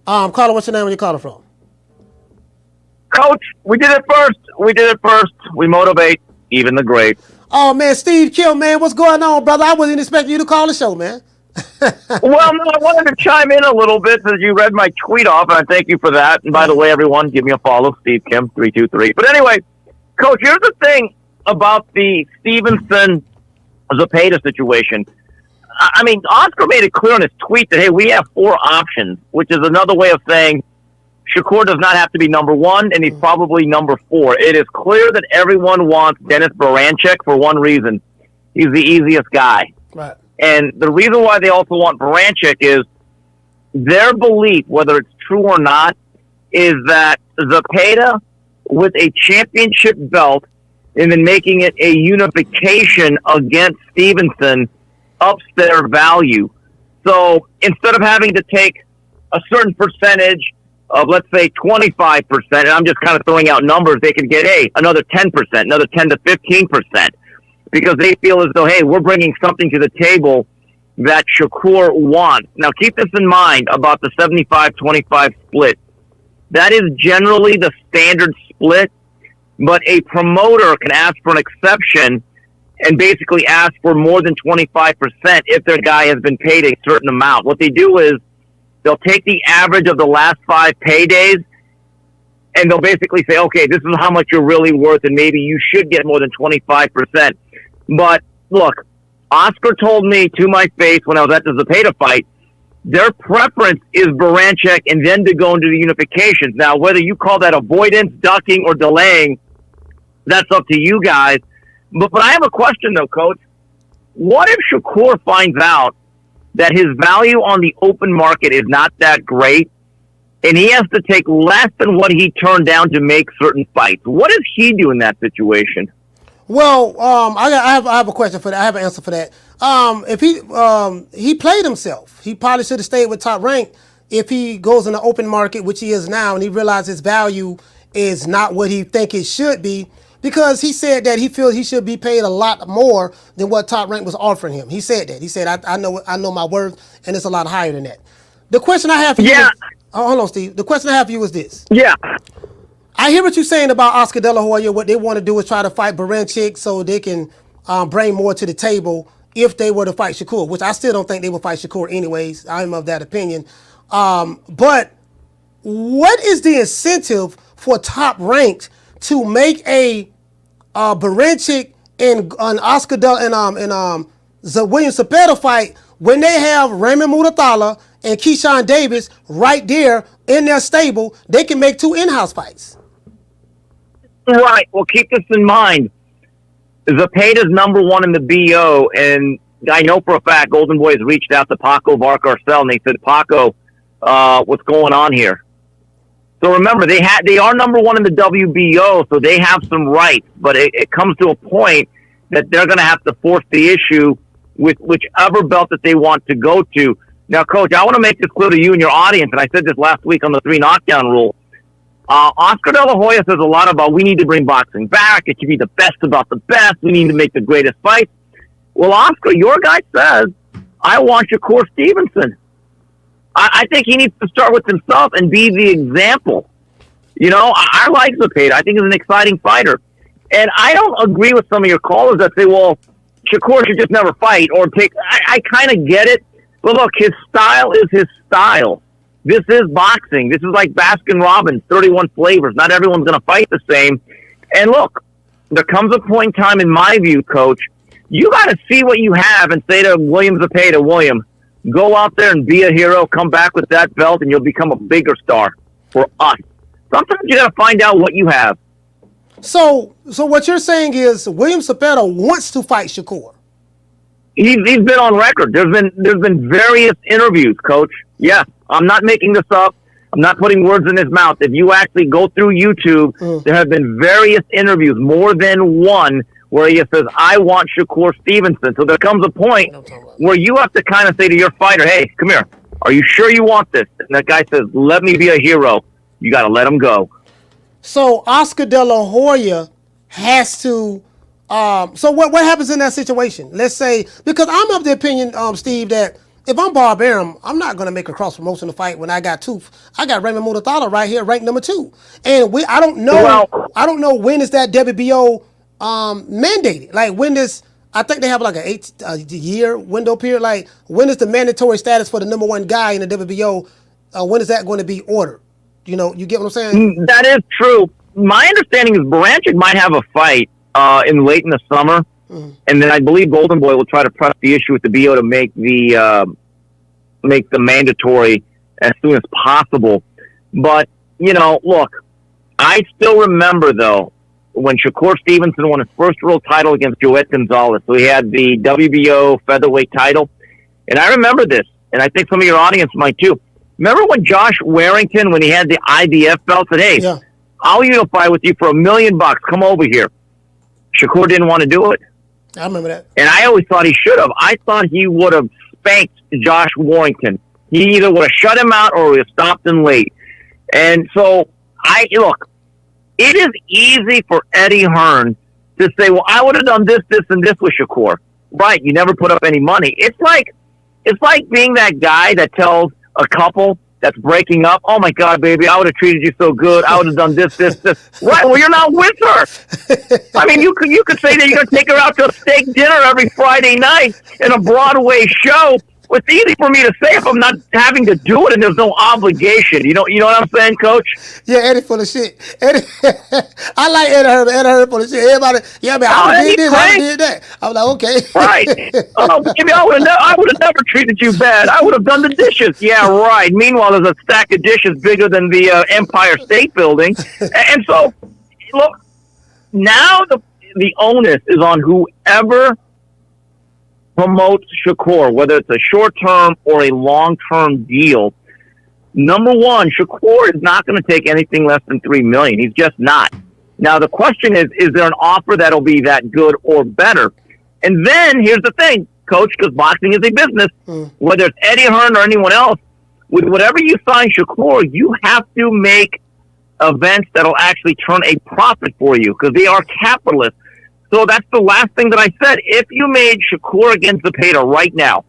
Caller, what's your name? Where you calling from? Coach, we did it first. We did it first. We motivate even the great. Oh man, Steve Kill, man, what's going on, brother? I wasn't expecting you to call the show, man. Well, no, I wanted to chime in a little bit since you read my tweet off, and I thank you for that. And by the way, everyone, give me a follow, Steve Kim 323. But anyway, Coach, here's the thing about the Stevenson-Zepeda situation. I mean, Oscar made it clear in his tweet that, hey, we have 4 options, which is another way of saying Shakur does not have to be number 1, and he's probably number 4. It is clear that everyone wants Dennis Baranchik for one reason. He's the easiest guy. Right. And the reason why they also want Baranchik is their belief, whether it's true or not, is that Zepeda with a championship belt and then making it a unification against Stevenson ups their value. So instead of having to take a certain percentage of, let's say, 25%, and I'm just kind of throwing out numbers, they could get, hey, another 10%, another 10 to 15%, because they feel as though, hey, we're bringing something to the table that Shakur wants. Now, keep this in mind about the 75-25 split. That is generally the standard split, but a promoter can ask for an exception and basically ask for more than 25% if their guy has been paid a certain amount. What they do is they'll take the average of the last 5 paydays, and they'll basically say, okay, this is how much you're really worth, and maybe you should get more than 25%. But, look, Oscar told me to my face when I was at the Zepeda fight, their preference is Baranchik and then to go into the unifications. Now, whether you call that avoidance, ducking, or delaying, that's up to you guys. But I have a question, though, Coach. What if Shakur finds out that his value on the open market is not that great, and he has to take less than what he turned down to make certain fights? What does he do in that situation? Well, I have a question for that. I have an answer for that. If he played himself, he probably should have stayed with Top Rank. If he goes in the open market, which he is now, and he realizes his value is not what he think it should be, because he said that he feels he should be paid a lot more than what Top Rank was offering him. He said that. He said, I know my worth, and it's a lot higher than that. The question I have for you is, hold on, Steve. The question I have for you is this. Yeah. I hear what you're saying about Oscar Del Hoya. What they want to do is try to fight Baranchik so they can bring more to the table if they were to fight Shakur, which I still don't think they would fight Shakur anyways. I'm of that opinion. But what is the incentive for Top Ranked to make a Baranchik and Oscar Del and William Zepeda fight when they have Raymond Murathala and Keyshawn Davis right there in their stable? They can make 2 in-house fights. Right. Well, keep this in mind. Zepeda's number 1 in the BO, and I know for a fact Golden Boy has reached out to Paco Varcarcel, and they said, Paco, what's going on here? So remember, they are number 1 in the WBO, so they have some rights, but it comes to a point that they're going to have to force the issue with whichever belt that they want to go to. Now, Coach, I want to make this clear to you and your audience, and I said this last week on the 3 knockdown rule. Oscar De La Hoya says a lot about we need to bring boxing back. It should be the best about the best. We need to make the greatest fights. Well, Oscar, your guy says, I want Shakur Stevenson. I think he needs to start with himself and be the example. You know, I like Zepeda. I think he's an exciting fighter. And I don't agree with some of your callers that say, well, Shakur should just never fight or take. I kind of get it. But look, his style is his style. This is boxing. This is like Baskin-Robbins, 31 flavors. Not everyone's going to fight the same. And look, there comes a point in time, in my view, Coach, you got to see what you have and say to William Zepeda, William, go out there and be a hero, come back with that belt, and you'll become a bigger star for us. Sometimes you got to find out what you have. So what you're saying is William Zepeda wants to fight Shakur. He's been on record. There's been various interviews, Coach. Yeah, I'm not making this up. I'm not putting words in his mouth. If you actually go through YouTube, there have been various interviews, more than one, where he says, I want Shakur Stevenson. So there comes a point where you have to kind of say to your fighter, hey, come here. Are you sure you want this? And that guy says, let me be a hero. You got to let him go. So Oscar De La Hoya has to. So what happens in that situation? Let's say, because I'm of the opinion, Steve, that if I'm Bob Arum, I'm not going to make a cross promotional fight when I got Raymond Mutathala right here, ranked number 2, and I don't know when is that WBO mandated. Like when is I think they have like a year window period. Like when is the mandatory status for the number 1 guy in the WBO? When is that going to be ordered? You know, you get what I'm saying? That is true. My understanding is Baranchik might have a fight late in the summer, and then I believe Golden Boy will try to press the issue with the BO to make the mandatory as soon as possible. But you know, look, I still remember though when Shakur Stevenson won his first world title against Joet Gonzalez. So he had the WBO featherweight title, and I remember this, and I think some of your audience might too. Remember when Josh Warrington, when he had the IBF belt, said, "Hey, Yeah. I'll unify with you for $1 million. Come over here." Shakur didn't want to do it. I remember that. And I always thought he should have. I thought he would have spanked Josh Warrington. He either would have shut him out or would have stopped him late. And so, look, it is easy for Eddie Hearn to say, well, I would have done this, this, and this with Shakur. Right, you never put up any money. It's like being that guy that tells a couple that's breaking up, "Oh my God, baby, I would have treated you so good. I would have done this, this, this." Right, well, you're not with her. I mean, you could say that you're going to take her out to a steak dinner every Friday night in a Broadway show. It's easy for me to say if I'm not having to do it and there's no obligation. You know what I'm saying, Coach? Yeah, Eddie full of shit. Eddie, I like Eddie Hearn. Eddie Hearn full of shit. Everybody, yeah, man, I did this, I did that. I'm like, okay. Right. Oh, baby, I would have never treated you bad. I would have done the dishes. Yeah, right. Meanwhile, there's a stack of dishes bigger than the Empire State Building. And so, look, now the onus is on whoever promotes Shakur, whether it's a short-term or a long-term deal. Number one, Shakur is not going to take anything less than $3 million. He's just not. Now, the question is there an offer that'll be that good or better? And then, here's the thing, Coach, because boxing is a business, whether it's Eddie Hearn or anyone else, with whatever you sign Shakur, you have to make events that'll actually turn a profit for you, because they are capitalists. So that's the last thing that I said. If you made Shakur against Zepeda right now,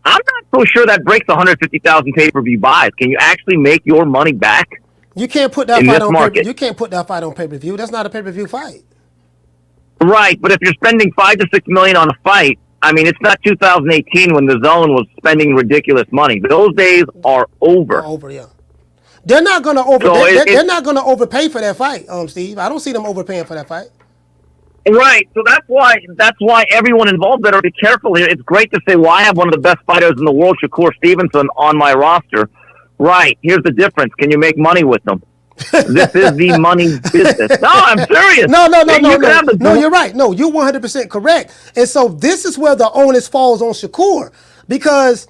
I'm not so sure that breaks 150,000 pay-per-view buys. Can you actually make your money back? You can't put that fight on pay-per-view. You can't put that fight on pay-per-view. That's not a pay-per-view fight. Right, but if you're spending $5 to $6 million on a fight, I mean, it's not 2018 when the Zone was spending ridiculous money. Those days are over. Over, yeah. They're not going to they're not going to overpay for that fight, Steve. I don't see them overpaying for that fight. Right, so that's why everyone involved better be careful here. It's great to say, well, I have one of the best fighters in the world, Shakur Stevenson, on my roster. Right, here's the difference. Can you make money with them? This is the money business. No, I'm serious. No, you're right. No, you're 100% correct. And so this is where the onus falls on Shakur, because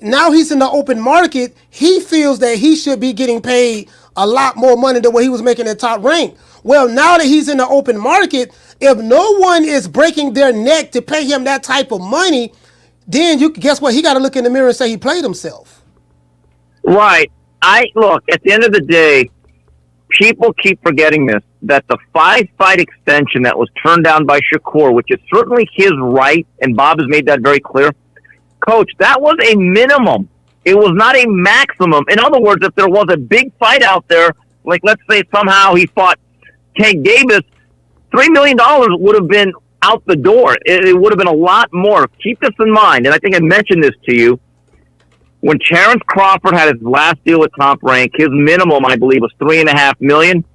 now he's in the open market. He feels that he should be getting paid a lot more money than what he was making at Top Rank. Well, now that he's in the open market, if no one is breaking their neck to pay him that type of money, then guess what? He got to look in the mirror and say he played himself. Right. Look, at the end of the day, people keep forgetting this, that the 5-fight extension that was turned down by Shakur, which is certainly his right, and Bob has made that very clear, Coach, that was a minimum. It was not a maximum. In other words, if there was a big fight out there, like let's say somehow he fought Tank Davis, $3 million would have been out the door. It would have been a lot more. Keep this in mind, and I think I mentioned this to you. When Terrence Crawford had his last deal with Top Rank, his minimum, I believe, was $3.5 million.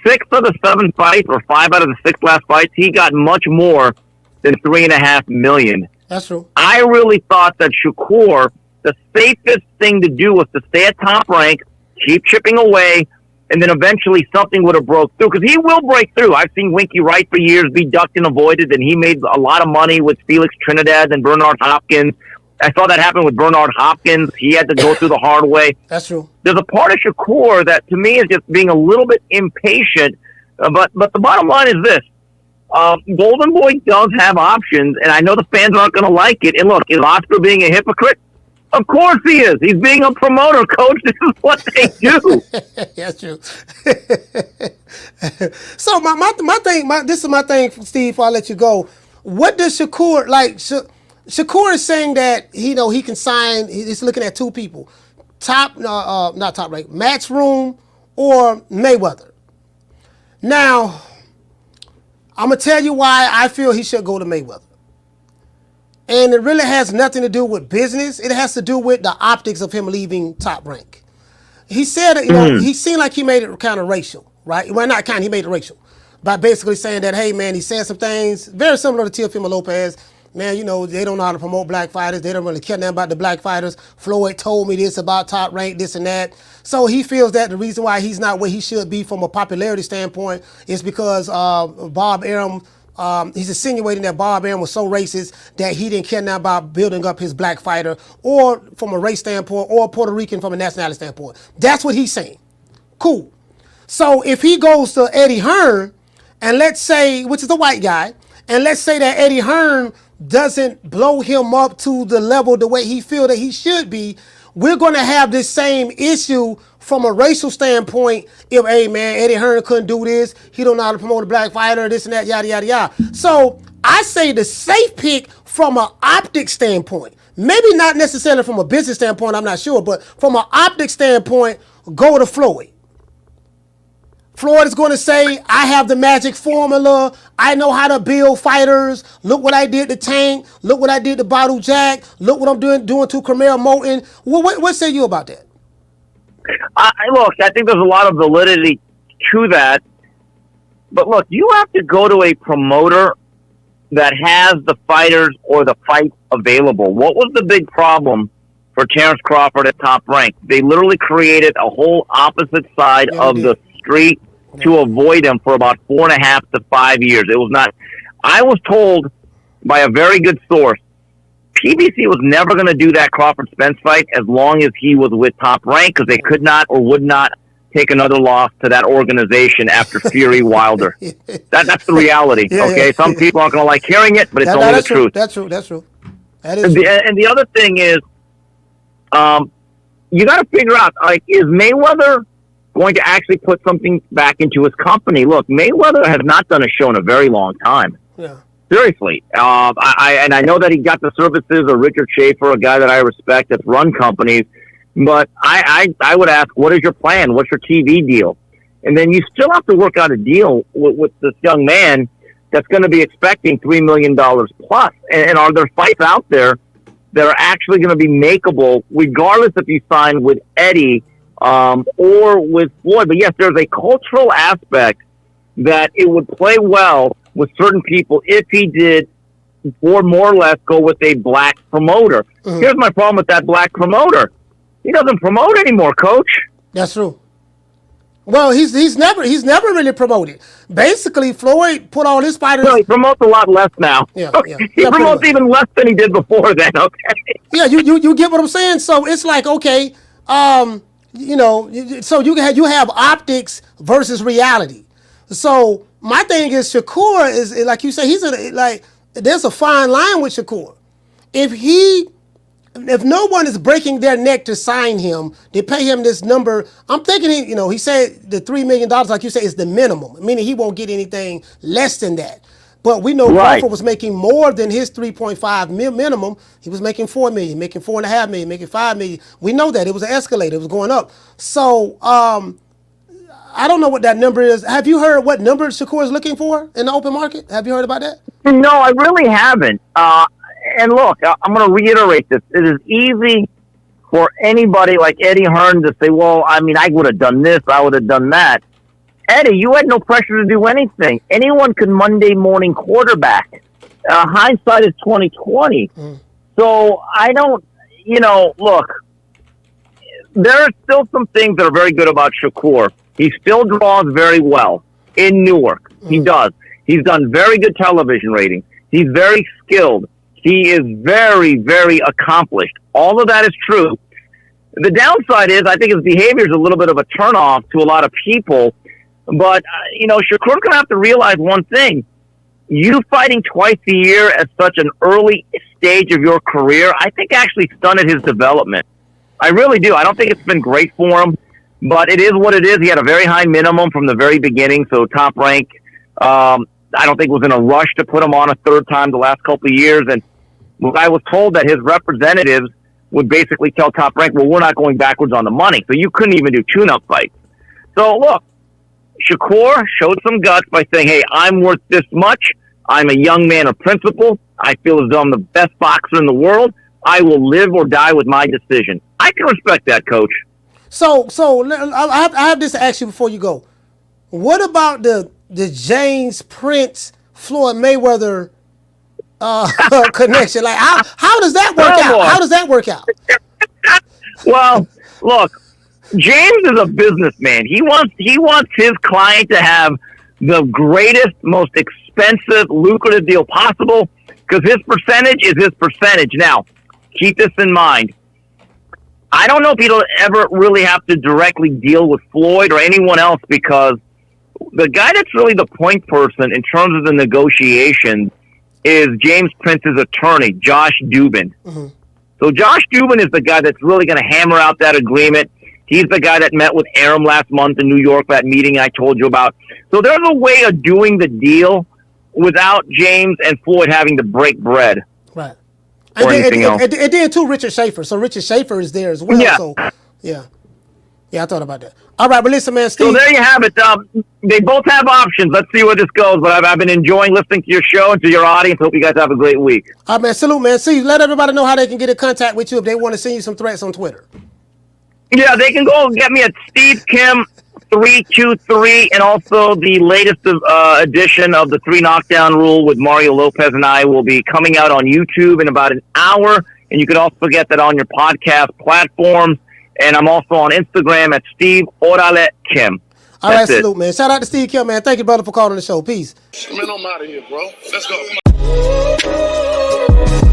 6 of the 7 fights, or 5 out of the 6 last fights, he got much more than $3.5 million. That's true. I really thought that Shakur, the safest thing to do was to stay at Top Rank, keep chipping away, and then eventually something would have broke through. Because he will break through. I've seen Winky Wright for years be ducked and avoided, and he made a lot of money with Felix Trinidad and Bernard Hopkins. I saw that happen with Bernard Hopkins. He had to go through the hard way. That's true. There's a part of Shakur that, to me, is just being a little bit impatient. But the bottom line is this. Golden Boy does have options, and I know the fans aren't going to like it. And look, is Oscar being a hypocrite? Of course he is. He's being a promoter, Coach. This is what they do. That's true. So this is my thing, Steve, before I let you go. What does Shakur, Shakur is saying that he can sign. He's looking at two people, not top rank, Matchroom or Mayweather. Now, I'm gonna tell you why I feel he should go to Mayweather, and it really has nothing to do with business. It has to do with the optics of him leaving Top Rank. He said, he seemed like he made it kind of racial, right? Well, not kind. He made it racial by basically saying that, hey man, he said some things very similar to Teofimo Lopez. Man, they don't know how to promote black fighters. They don't really care nothing about the black fighters. Floyd told me this about Top Rank, this and that. So he feels that the reason why he's not where he should be from a popularity standpoint is because Bob Arum, he's insinuating that Bob Arum was so racist that he didn't care nothing about building up his black fighter, or from a race standpoint, or Puerto Rican from a nationality standpoint. That's what he's saying. Cool. So if he goes to Eddie Hearn, and let's say, which is a white guy, and let's say that Eddie Hearn doesn't blow him up to the level the way he feel that he should be, we're going to have this same issue from a racial standpoint. If, hey man, Eddie Hearn couldn't do this, he don't know how to promote a black fighter, this and that, yada, yada, yada. So I say the safe pick from an optic standpoint, maybe not necessarily from a business standpoint, I'm not sure, but from an optic standpoint, go to Floyd. Floyd is going to say, I have the magic formula. I know how to build fighters. Look what I did to Tank. Look what I did to Bottle Jack. Look what I'm doing to Camille Moulton. What say you about that? Look, I think there's a lot of validity to that. But look, you have to go to a promoter that has the fighters or the fight available. What was the big problem for Terrence Crawford at Top Rank? They literally created a whole opposite side of the street to avoid him for about 4.5 to 5 years. It was not. I was told by a very good source, PBC was never going to do that Crawford Spence fight as long as he was with Top Rank, because they could not or would not take another loss to that organization after Fury Wilder. That's the reality. Okay, some people aren't going to like hearing it, but it's only the truth. That's true. That is true. And the other thing is, you got to figure out, like, is Mayweather going to actually put something back into his company? Look, Mayweather has not done a show in a very long time. Yeah. Seriously. I know that he got the services of Richard Schaefer, a guy that I respect that's run companies, but I would ask, what is your plan? What's your TV deal? And then you still have to work out a deal with this young man that's going to be expecting $3 million plus. And are there fights out there that are actually going to be makeable, regardless if you sign with Eddie or with Floyd? But yes, there's a cultural aspect that it would play well with certain people if he did, or more or less, go with a black promoter. Mm-hmm. Here's my problem with that black promoter. He doesn't promote anymore, Coach. That's true. Well, he's never really promoted. Basically, Floyd put all his fighters. No, he promotes a lot less now. Yeah. He promotes even less than he did before then. Okay. Yeah, you get what I'm saying. So it's like, okay, so you have optics versus reality. So my thing is, Shakur is, like you say, there's a fine line with Shakur. If no one is breaking their neck to sign him, they pay him this number. I'm thinking, he said the $3 million, like you say, is the minimum, meaning he won't get anything less than that. But we know Crawford was making more than his 3.5 minimum. He was making $4 million, making $4.5 million, making $5 million. We know that. It was an escalator. It was going up. So I don't know what that number is. Have you heard what number Shakur is looking for in the open market? Have you heard about that? No, I really haven't. And look, I'm going to reiterate this. It is easy for anybody like Eddie Hearn to say, well, I would have done this, I would have done that. Eddie, you had no pressure to do anything. Anyone could Monday morning quarterback. Hindsight is 20/20. So I don't, look, there are still some things that are very good about Shakur. He still draws very well in Newark. He does. He's done very good television ratings. He's very skilled. He is very, very accomplished. All of that is true. The downside is I think his behavior is a little bit of a turnoff to a lot of people. But, Shakur's going to have to realize one thing. You fighting twice a year at such an early stage of your career, I think actually stunted his development. I really do. I don't think it's been great for him, but it is what it is. He had a very high minimum from the very beginning, so Top Rank, I don't think was in a rush to put him on a third time the last couple of years. And Well, I was told that his representatives would basically tell Top Rank, well, we're not going backwards on the money. So you couldn't even do tune-up fights. So, look, Shakur showed some guts by saying, hey, I'm worth this much. I'm a young man of principle. I feel as though I'm the best boxer in the world. I will live or die with my decision. I can respect that, Coach. So I have this to ask you before you go. What about the James Prince Floyd Mayweather connection? Like how does that work out? Boy. How does that work out? Well, look, James is a businessman. He wants his client to have the greatest, most expensive, lucrative deal possible because his percentage is his percentage. Now, keep this in mind. I don't know if he'll ever really have to directly deal with Floyd or anyone else because the guy that's really the point person in terms of the negotiations is James Prince's attorney, Josh Dubin. Mm-hmm. So Josh Dubin is the guy that's really going to hammer out that agreement. He's the guy that met with Arum last month in New York, that meeting I told you about. So there's a way of doing the deal without James and Floyd having to break bread. Right. Or anything else. And then too, Richard Schaefer. So Richard Schaefer is there as well. Yeah. So, yeah, I thought about that. All right, but listen, man, Steve. So there you have it. They both have options. Let's see where this goes. But I've been enjoying listening to your show and to your audience. Hope you guys have a great week. All right, man. Salute, man. See, let everybody know how they can get in contact with you if they want to send you some threats on Twitter. Yeah, they can go get me at Steve Kim 323, and also the latest edition of the 3 Knockdown Rule with Mario Lopez and I will be coming out on YouTube in about an hour, and you can also get that on your podcast platforms. And I'm also on Instagram at Steve Orale Kim. All right, salute, man. Shout out to Steve Kim, man. Thank you, brother, for calling the show. Peace. Man, I'm out of here, bro. Let's go.